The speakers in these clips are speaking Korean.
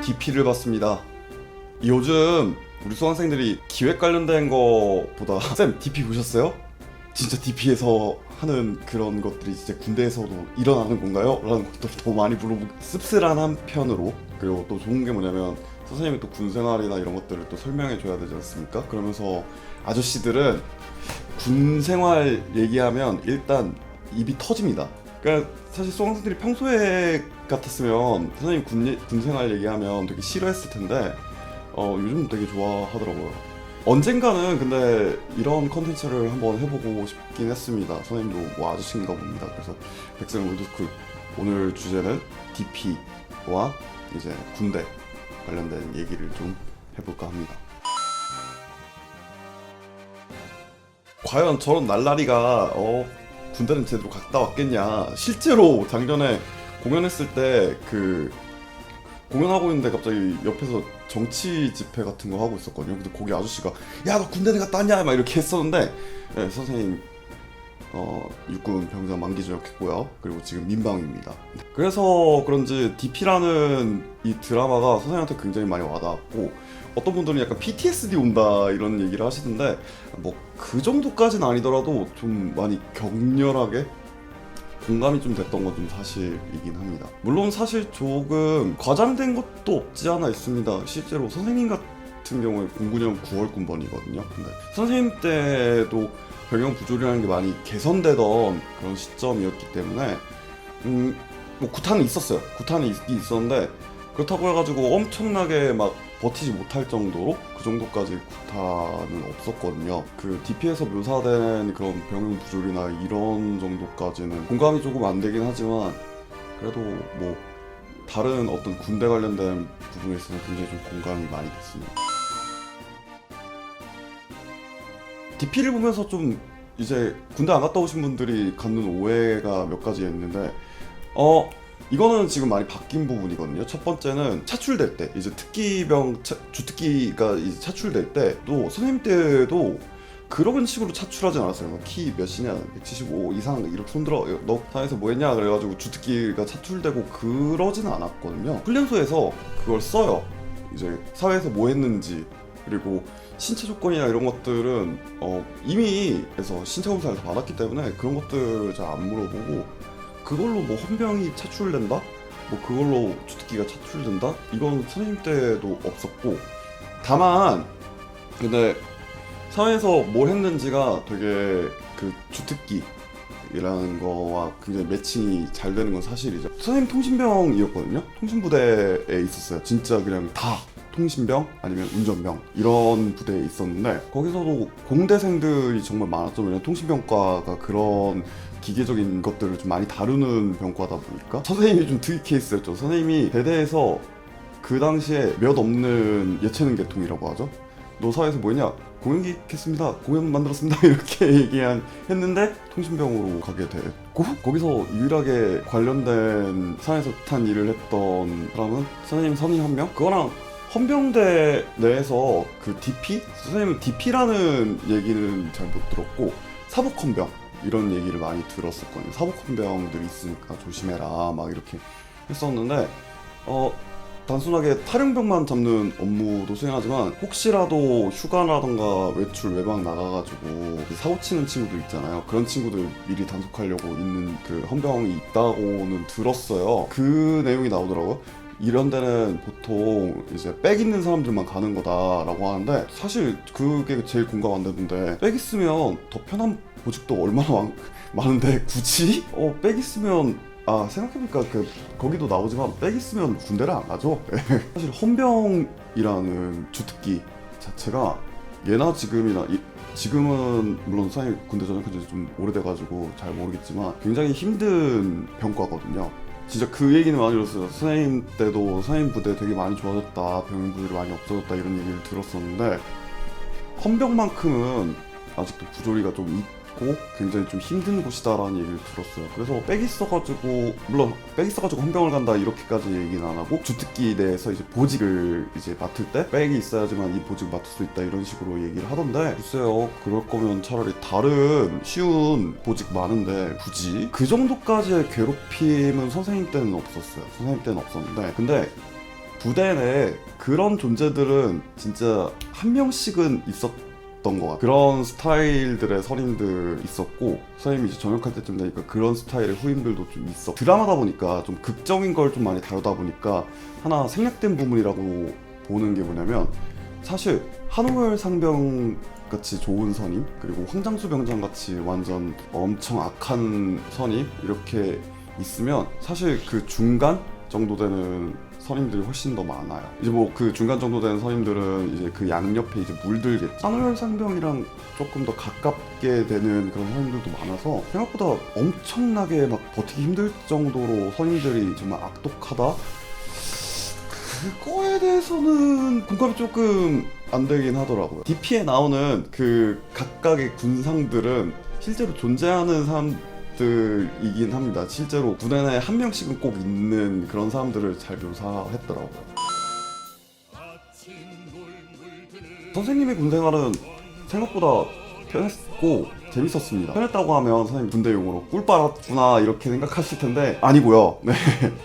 DP를 봤습니다. 요즘 우리 수강생들이 기획 관련된 거보다 쌤 DP 보셨어요? 진짜 DP에서 하는 그런 것들이 진짜 군대에서도 일어나는 건가요? 라는 것도 더 많이 물어보고 씁쓸한 한편으로, 그리고 또 좋은 게 뭐냐면 선생님이 또 군생활이나 이런 것들을 또 설명해 줘야 되지 않습니까? 그러면서 아저씨들은 군생활 얘기하면 일단 입이 터집니다. 그러니까 사실 수강생들이 평소에 같았으면 선생님 군생활 얘기하면 되게 싫어했을 텐데 요즘 되게 좋아하더라고요. 언젠가는 근데 이런 컨텐츠를 한번 해보고 싶긴 했습니다. 선생님도 뭐 아저씨인가 봅니다. 그래서 백쌤 올드스쿨 오늘 주제는 DP와 이제 군대 관련된 얘기를 좀 해볼까 합니다. 과연 저런 날라리가 군대는 제대로 갔다 왔겠냐. 실제로 작년에 공연했을 때 그 공연하고 있는데 갑자기 옆에서 정치 집회 같은 거 하고 있었거든요. 근데 거기 아저씨가 야 너 군대는 갔다 왔냐 막 이렇게 했었는데, 네, 선생님 육군 병장 만기 전역했고요. 그리고 지금 민방위입니다. 그래서 그런지 DP라는 이 드라마가 선생님한테 굉장히 많이 와닿았고, 어떤 분들은 약간 PTSD 온다 이런 얘기를 하시던데 뭐 그 정도까지는 아니더라도 좀 많이 격렬하게 공감이 좀 됐던 건 좀 사실이긴 합니다. 물론 사실 조금 과장된 것도 없지 않아 있습니다. 실제로 선생님 같은 경우에 09년 9월 군번이거든요. 근데 선생님 때도 병영 부조리라는 게 많이 개선되던 그런 시점이었기 때문에 뭐 구타는 있었어요. 구타는 있었는데 그렇다고 해가지고 엄청나게 막 버티지 못할 정도로 그 정도까지 구타는 없었거든요. 그 DP에서 묘사된 그런 병영 부조리나 이런 정도까지는 공감이 조금 안 되긴 하지만 그래도 뭐 다른 어떤 군대 관련된 부분에 있어서 굉장히 좀 공감이 많이 됐습니다. DP를 보면서 좀 이제 군대 안 갔다 오신 분들이 갖는 오해가 몇 가지 있는데 이거는 지금 많이 바뀐 부분이거든요. 첫 번째는 차출될 때 이제 특기병 주특기가 이제 차출될 때 또 선생님 때도 그런 식으로 차출하진 않았어요. 키 몇이냐 175 이상 이렇게 손들어 너 사에서 뭐 했냐 그래가지고 주특기가 차출되고 그러지는 않았거든요. 훈련소에서 그걸 써요. 이제 사회에서 뭐 했는지, 그리고 신체 조건이나 이런 것들은 이미 해서 신체 검사를 다 받았기 때문에 그런 것들 잘 안 물어보고, 그걸로 뭐 헌병이 차출된다? 뭐 그걸로 주특기가 차출된다? 이건 선생님 때도 없었고, 다만 근데 사회에서 뭘 했는지가 되게 그 주특기라는 거와 굉장히 매칭이 잘 되는 건 사실이죠. 선생님 통신병이었거든요. 통신부대에 있었어요. 진짜 그냥 다 통신병 아니면 운전병 이런 부대에 있었는데, 거기서도 공대생들이 정말 많았죠. 왜냐면 통신병과가 그런 기계적인 것들을 좀 많이 다루는 병과다 보니까 선생님이 좀 특이 케이스였죠. 선생님이 대대에서 그 당시에 몇 없는 예체능 계통이라고 하죠. 너 사회에서 뭐했냐? 공연기 했습니다. 공연 만들었습니다. 이렇게 했는데 통신병으로 가게 됐고, 거기서 유일하게 관련된 사회에서 비슷한 일을 했던 사람은 선생님 선임 한 명? 그거랑 헌병대 내에서 그 DP? 선생님은 DP라는 얘기는 잘 못 들었고 사복헌병 이런 얘기를 많이 들었었거든요. 사복헌병들이 있으니까 조심해라 막 이렇게 했었는데 단순하게 탈영병만 잡는 업무도 수행하지만 혹시라도 휴가라던가 외출 외박 나가가지고 사고 치는 친구들 있잖아요. 그런 친구들 미리 단속하려고 있는 그 헌병이 있다고는 들었어요. 그 내용이 나오더라고요. 이런 데는 보통 이제 백 있는 사람들만 가는 거다라고 하는데, 사실 그게 제일 공감 안 되는데, 백 있으면 더 편한 보직도 얼마나 많은데 굳이 백 있으면 생각해보니까 거기도 나오지만 백 있으면 군대를 안 가죠. 사실 헌병이라는 주특기 자체가 예나 지금이나 지금은 물론 선생님 군대 전역한 지 좀 오래돼가지고 잘 모르겠지만 굉장히 힘든 병과거든요. 진짜 그 얘기는 많이 들었어요. 선생님 때도 선생님 부대 되게 많이 좋아졌다, 병영 부대도 많이 없어졌다 이런 얘기를 들었었는데, 헌병만큼은 아직도 부조리가 좀 있고 굉장히 좀 힘든 곳이다라는 얘기를 들었어요. 그래서 빽 있어가지고, 물론 빽 있어가지고 헌병을 간다 이렇게까지 얘기는 안 하고, 주특기 내에서 이제 보직을 이제 맡을 때 빽이 있어야지만 이 보직을 맡을 수 있다 이런 식으로 얘기를 하던데, 글쎄요, 그럴 거면 차라리 다른 쉬운 보직 많은데 굳이 그 정도까지의 괴롭힘은 선생님 때는 없었어요. 선생님 때는 없었는데, 근데 부대 내에 그런 존재들은 진짜 한 명씩은 있었던 것 같아요. 그런 스타일들의 선임들 있었고, 선임이 이제 전역할 때쯤 되니까 그런 스타일의 후임들도 좀 있어. 드라마다 보니까 좀 극적인 걸 좀 많이 다루다 보니까 하나 생략된 부분이라고 보는 게 뭐냐면, 사실 한우열 상병 같이 좋은 선임, 그리고 황장수 병장 같이 완전 엄청 악한 선임 이렇게 있으면 사실 그 중간 정도 되는 선임들이 훨씬 더 많아요. 이제 뭐 그 중간 정도 되는 선임들은 이제 그 양옆에 이제 물들겠죠. 한우열 상병이랑 조금 더 가깝게 되는 그런 선임들도 많아서 생각보다 엄청나게 막 버티기 힘들 정도로 선임들이 정말 악독하다? 그거에 대해서는 공감이 조금 안 되긴 하더라고요. DP에 나오는 그 각각의 군상들은 실제로 존재하는 사람들이긴 합니다. 실제로 군대 내에 한 명씩은 꼭 있는 그런 사람들을 잘 묘사했더라고요. 선생님의 군생활은 생각보다 편했고 재밌었습니다. 편했다고 하면 선생님 군대 용어로 꿀 빨았구나 이렇게 생각하실 텐데 아니고요. 네.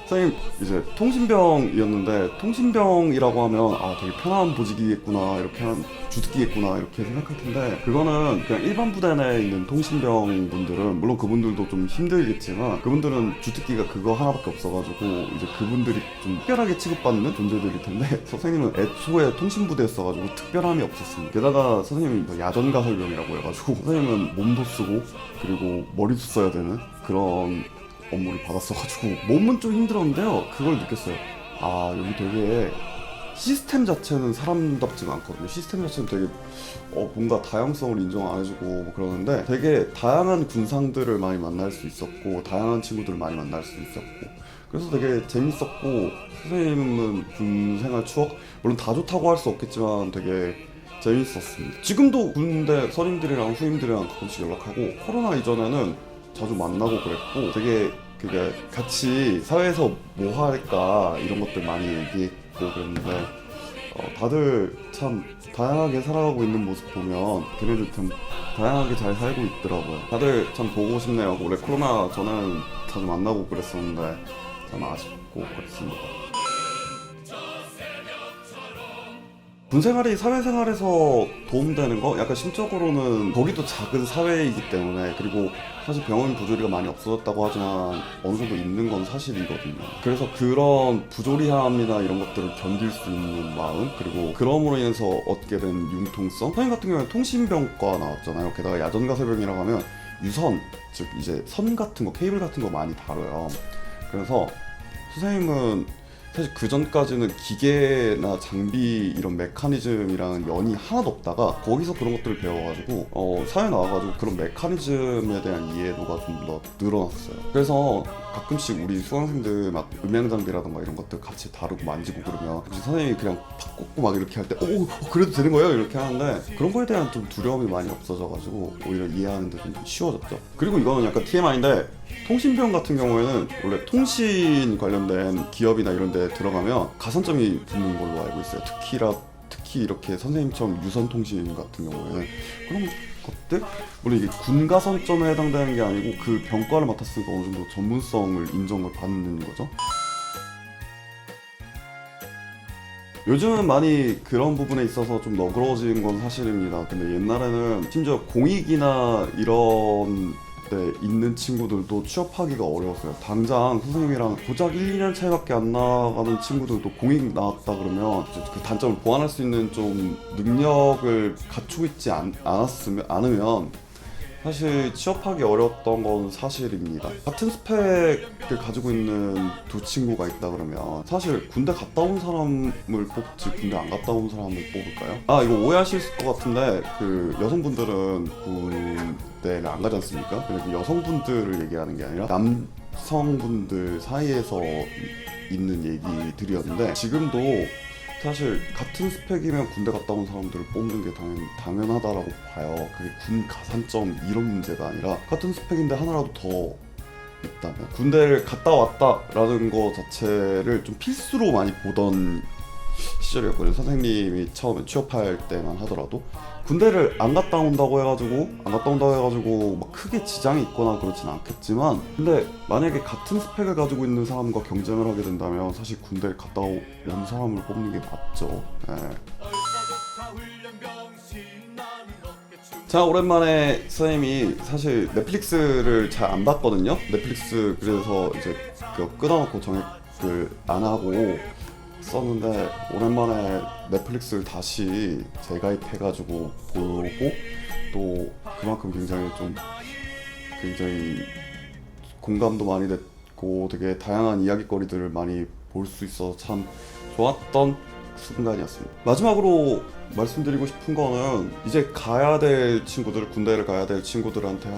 선생님 이제 통신병이었는데, 통신병이라고 하면 아 되게 편한 보직이겠구나, 이렇게 한 주특기겠구나 이렇게 생각할 텐데, 그거는 그냥 일반 부대 내에 있는 통신병 분들은 물론 그분들도 좀 힘들겠지만 그분들은 주특기가 그거 하나밖에 없어가지고 이제 그분들이 좀 특별하게 취급받는 존재들일 텐데, 선생님은 애초에 통신부대였어가지고 특별함이 없었습니다. 게다가 선생님이 야전가설병이라고 해가지고 선생님은 몸도 쓰고 그리고 머리도 써야 되는 그런 업무를 받았어가지고 몸은 좀 힘들었는데요, 그걸 느꼈어요. 아 여기 되게 시스템 자체는 사람답지가 않거든요. 시스템 자체는 되게 뭔가 다양성을 인정 안 해주고 뭐 그러는데, 되게 다양한 군상들을 많이 만날 수 있었고 다양한 친구들을 많이 만날 수 있었고, 그래서 되게 재밌었고, 선생님은 군 생활 추억 물론 다 좋다고 할 수 없겠지만 되게 재밌었습니다. 지금도 군대 선임들이랑 후임들이랑 가끔씩 연락하고, 코로나 이전에는 자주 만나고 그랬고, 되게 그게 같이 사회에서 뭐 할까 이런 것들 많이 얘기했고 그랬는데, 다들 참 다양하게 살아가고 있는 모습 보면 걔네들 참 다양하게 잘 살고 있더라고요. 다들 참 보고 싶네요. 원래 코로나 전에는 자주 만나고 그랬었는데 참 아쉽고 그렇습니다. 군생활이 사회생활에서 도움되는 거? 약간 심적으로는 거기도 작은 사회이기 때문에, 그리고 사실 병원 부조리가 많이 없어졌다고 하지만 어느 정도 있는 건 사실이거든요. 그래서 그런 부조리함이나 이런 것들을 견딜 수 있는 마음, 그리고 그럼으로 인해서 얻게 된 융통성. 선생님 같은 경우에는 통신병과 나왔잖아요. 게다가 야전가설병이라고 하면 유선, 즉 이제 선 같은 거, 케이블 같은 거 많이 다뤄요. 그래서 선생님은 사실 그 전까지는 기계나 장비 이런 메커니즘이랑 연이 하나도 없다가 거기서 그런 것들을 배워가지고 사회 나와가지고 그런 메커니즘에 대한 이해도가 좀 더 늘어났어요. 그래서 가끔씩 우리 수강생들 막 음향 장비라던가 이런 것들 같이 다루고 만지고 그러면 선생님이 그냥 팍 꽂고 막 이렇게 할 때 그래도 되는 거예요? 이렇게 하는데, 그런 거에 대한 좀 두려움이 많이 없어져가지고 오히려 이해하는 데 좀 쉬워졌죠. 그리고 이거는 약간 TMI인데, 통신병 같은 경우에는 원래 통신 관련된 기업이나 이런 데 들어가면 가산점이 붙는 걸로 알고 있어요. 특히 이렇게 선생님처럼 유선통신 같은 경우에는 그런 것들, 물론 이게 군가산점에 해당되는 게 아니고 그 병과를 맡았으니까 어느 정도 전문성을 인정을 받는 거죠. 요즘은 많이 그런 부분에 있어서 좀 너그러워진 건 사실입니다. 근데 옛날에는 심지어 공익이나 이런 때 있는 친구들도 취업하기가 어려웠어요. 당장 선생님이랑 고작 1, 2년 차이밖에 안 나가는 친구들도 공익 나왔다 그러면 그 단점을 보완할 수 있는 좀 능력을 갖추고 있지 않으면 사실 취업하기 어려웠던 건 사실입니다. 같은 스펙을 가지고 있는 두 친구가 있다 그러면 사실 군대 갔다 온 사람을 뽑지 군대 안 갔다 온 사람을 뽑을까요? 아 이거 오해하실 것 같은데, 그 여성분들은 군대를 안 가지 않습니까? 근데 그 여성분들을 얘기하는 게 아니라 남성분들 사이에서 있는 얘기들이었는데, 지금도 사실 같은 스펙이면 군대 갔다 온 사람들을 뽑는 게 당연하다라고 봐요. 그게 군 가산점 이런 문제가 아니라 같은 스펙인데 하나라도 더 있다면, 군대를 갔다 왔다라는 거 자체를 좀 필수로 많이 보던 시절이었거든요. 선생님이 처음에 취업할 때만 하더라도 군대를 안 갔다 온다고 해가지고 막 크게 지장이 있거나 그렇진 않겠지만, 근데 만약에 같은 스펙을 가지고 있는 사람과 경쟁을 하게 된다면 사실 군대를 갔다 온 사람을 뽑는 게 맞죠. 네. 자, 오랜만에 선생님이 사실 넷플릭스를 잘 안 봤거든요. 넷플릭스 그래서 이제 끊어놓고 정액을 안 하고 썼는데, 오랜만에 넷플릭스를 다시 재가입해가지고 보고, 또 그만큼 굉장히 공감도 많이 됐고 되게 다양한 이야기거리들을 많이 볼 수 있어서 참 좋았던 순간이었습니다. 마지막으로 말씀드리고 싶은 거는, 이제 가야 될 친구들, 군대를 가야 될 친구들한테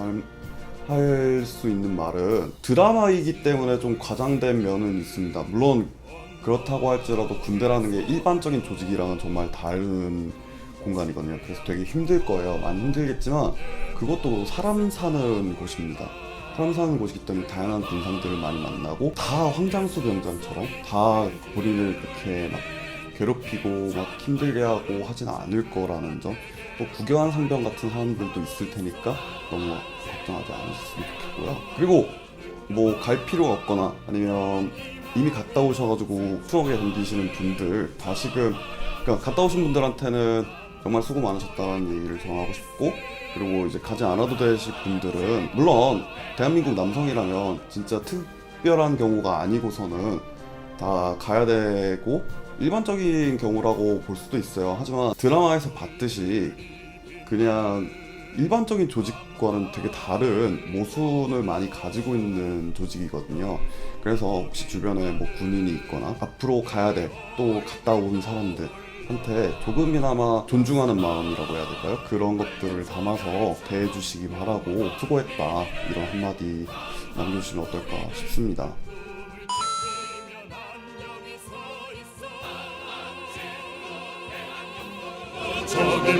할 수 있는 말은, 드라마이기 때문에 좀 과장된 면은 있습니다. 물론 그렇다고 할지라도 군대라는 게 일반적인 조직이랑은 정말 다른 공간이거든요. 그래서 되게 힘들 거예요. 많이 힘들겠지만 그것도 사람 사는 곳입니다. 사람 사는 곳이기 때문에 다양한 군상들을 많이 만나고, 다 황장수 병장처럼 다 본인을 그렇게 막 괴롭히고 막 힘들게 하고 하진 않을 거라는 점, 또 구교한 상병 같은 사람들도 있을 테니까 너무 걱정하지 않으셨으면 좋겠고요. 그리고 뭐 갈 필요가 없거나 아니면 이미 갔다 오셔가지고 추억에 잠기시는 분들, 다시금 그러니까 갔다 오신 분들한테는 정말 수고 많으셨다는 얘기를 전하고 싶고, 그리고 이제 가지 않아도 되실 분들은, 물론 대한민국 남성이라면 진짜 특별한 경우가 아니고서는 다 가야 되고 일반적인 경우라고 볼 수도 있어요. 하지만 드라마에서 봤듯이 그냥 일반적인 조직과는 되게 다른 모순을 많이 가지고 있는 조직이거든요. 그래서 혹시 주변에 뭐 군인이 있거나 앞으로 가야 돼, 또 갔다 온 사람들한테 조금이나마 존중하는 마음이라고 해야 될까요? 그런 것들을 담아서 대해주시기 바라고, 수고했다 이런 한마디 남겨주시면 어떨까 싶습니다. 저들